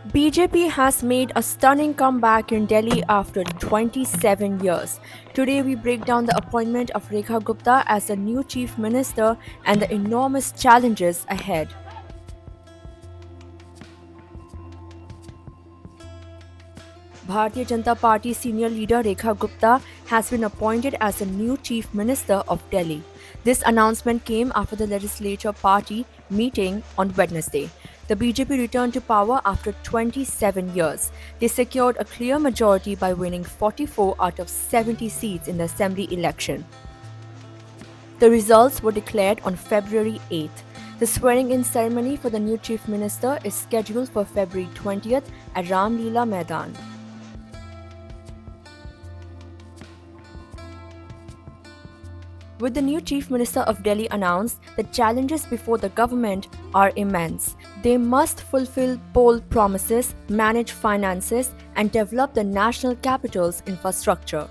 BJP has made a stunning comeback in Delhi after 27 years. Today, we break down the appointment of Rekha Gupta as the new chief minister and the enormous challenges ahead. Bharatiya Janata Party senior leader Rekha Gupta has been appointed as the new chief minister of Delhi. This announcement came after the legislature party meeting on Wednesday. The BJP returned to power after 27 years. They secured a clear majority by winning 44 out of 70 seats in the assembly election. The results were declared on February 8th. The swearing in ceremony for the new chief minister is scheduled for February 20th at Ram Leela Maidan. With the new Chief Minister of Delhi announced, the challenges before the government are immense. They must fulfill bold promises, manage finances, and develop the national capital's infrastructure.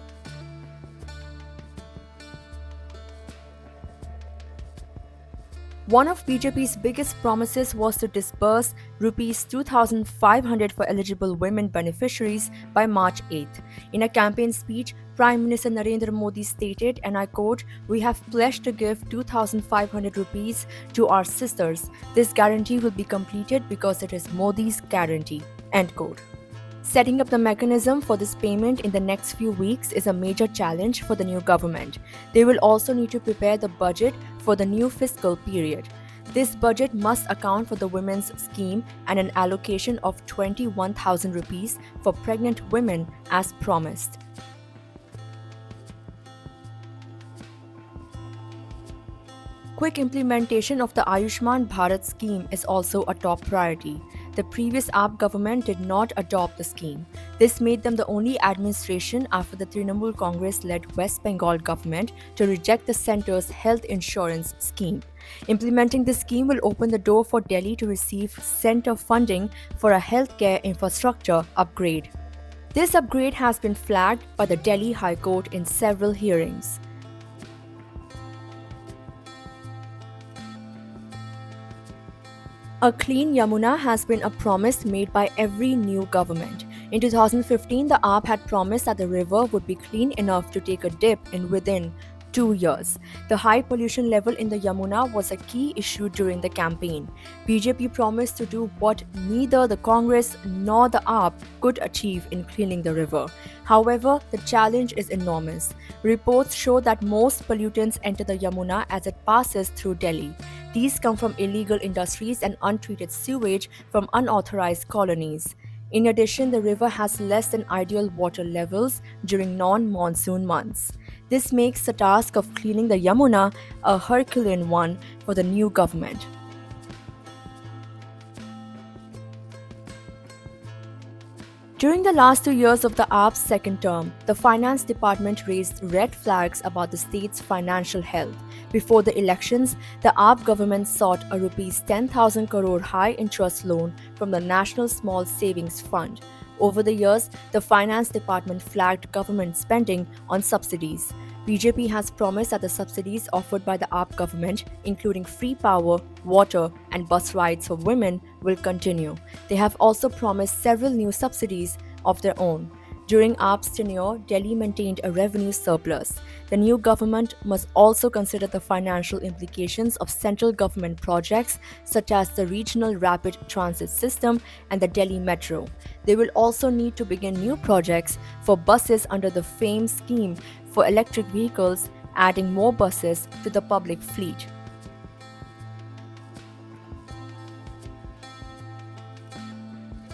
One of BJP's biggest promises was to disburse rupees 2,500 for eligible women beneficiaries by March 8th. In a campaign speech, Prime Minister Narendra Modi stated, and I quote, "We have pledged to give 2,500 rupees to our sisters. This guarantee will be completed because it is Modi's guarantee." End quote. Setting up the mechanism for this payment in the next few weeks is a major challenge for the new government. They will also need to prepare the budget for the new fiscal period. This budget must account for the women's scheme and an allocation of 21,000 rupees for pregnant women as promised. Quick implementation of the Ayushman Bharat scheme is also a top priority. The previous AAP government did not adopt the scheme. This made them the only administration after the Trinamool Congress-led West Bengal government to reject the centre's health insurance scheme. Implementing this scheme will open the door for Delhi to receive centre funding for a healthcare infrastructure upgrade. This upgrade has been flagged by the Delhi High Court in several hearings. A clean Yamuna has been a promise made by every new government. In 2015, the AAP had promised that the river would be clean enough to take a dip in within 2 years. The high pollution level in the Yamuna was a key issue during the campaign. BJP promised to do what neither the Congress nor the AAP could achieve in cleaning the river. However, the challenge is enormous. Reports show that most pollutants enter the Yamuna as it passes through Delhi. These come from illegal industries and untreated sewage from unauthorized colonies. In addition, the river has less than ideal water levels during non-monsoon months. This makes the task of cleaning the Yamuna a Herculean one for the new government. During the last 2 years of the AAP's second term, the finance department raised red flags about the state's financial health. Before the elections, the AAP government sought a rupees 10,000 crore high-interest loan from the National Small Savings Fund. Over the years, the finance department flagged government spending on subsidies. BJP has promised that the subsidies offered by the AAP government, including free power, water, and bus rides for women, will continue. They have also promised several new subsidies of their own. During AAP's tenure, Delhi maintained a revenue surplus. The new government must also consider the financial implications of central government projects such as the Regional Rapid Transit System and the Delhi Metro. They will also need to begin new projects for buses under the FAME scheme for electric vehicles, adding more buses to the public fleet.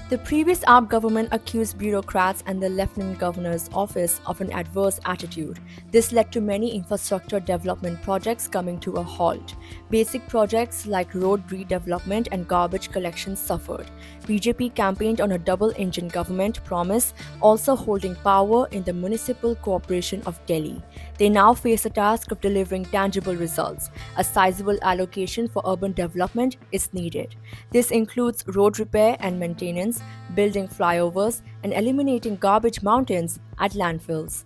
The previous AAP government accused bureaucrats and the Lieutenant Governor's office of an adverse attitude. This led to many infrastructure development projects coming to a halt. Basic projects like road redevelopment and garbage collection suffered. BJP campaigned on a double-engine government promise, also holding power in the Municipal Corporation of Delhi. They now face the task of delivering tangible results. A sizable allocation for urban development is needed. This includes road repair and maintenance, building flyovers, and eliminating garbage mountains at landfills.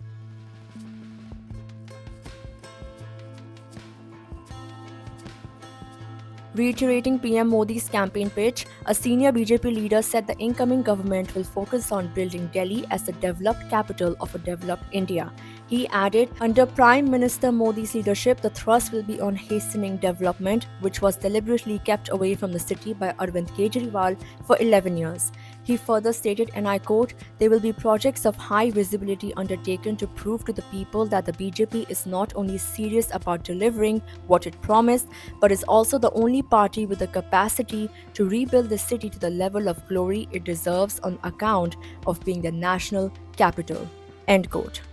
Reiterating PM Modi's campaign pitch, a senior BJP leader said the incoming government will focus on building Delhi as the developed capital of a developed India. He added, under Prime Minister Modi's leadership, the thrust will be on hastening development, which was deliberately kept away from the city by Arvind Kejriwal for 11 years. He further stated, and I quote, there will be projects of high visibility undertaken to prove to the people that the BJP is not only serious about delivering what it promised, but is also the only party with the capacity to rebuild the city to the level of glory it deserves on account of being the national capital. End quote.